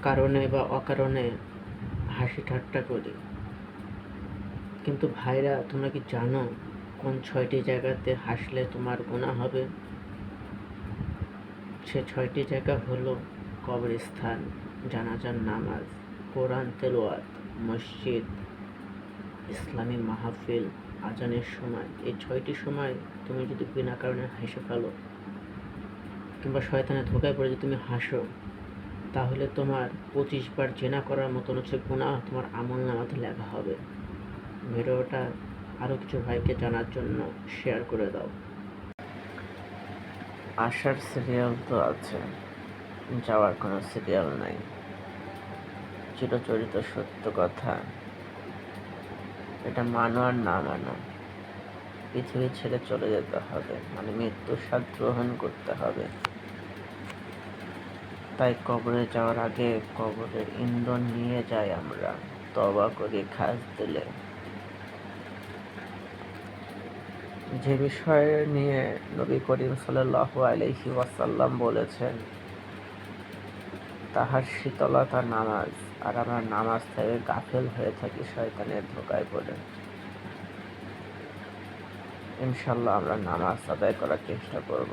কারণে বা অকারণে হাসি ঠাট্টা করি, কিন্তু ভাইরা তোমরা কি জানো কোন 6টি জায়গাতে হাসলে তোমার গুনাহ হবে? সে 6টি জায়গা হলো কবরস্থান, জানাজার নামাজ, কোরআন তেলাওয়াত, মসজিদ, ইসলামী মাহফিল, আজানের সময়। এই 6টি সময় তুমি যদি বিনা কারণে হেসে ফেলো কিংবা শয়তানের ধোকায় পড়ে যদি তুমি হাসো, তাহলে তোমার 25 বার জেনা করার মতন গুনাহ তোমার আমলনামাতে লেখা হবে। ভিডিওটা আরও কিছু ভাইকে জানার জন্য শেয়ার করে দাও। আসার সিরিয়াল তো আছে, যাওয়ার কোনো সিরিয়াল নাই। চিরচরিত সত্য কথা, এটা মানো আর না মানো, পৃথিবী ছেড়ে চলে যেতে হবে, মানে মৃত্যুর স্বাদ গ্রহণ করতে হবে। তাই কবরে যাওয়ার আগে কবরের ইন্ধন নিয়ে যাই আমরা, তওবা করি খাস দিলে। যে বিষয় নিয়ে নবী করিম সাল্লাল্লাহু আলাইহি ওয়াসাল্লাম বলেছেন, তাহার শীতলতা নামাজ, আর আমরা নামাজ থেকে গাফেল হয়ে থাকি শয়তানের ধোকায় পড়ে। ইনশাল্লাহ আমরা নামাজ আদায় করার চেষ্টা করব।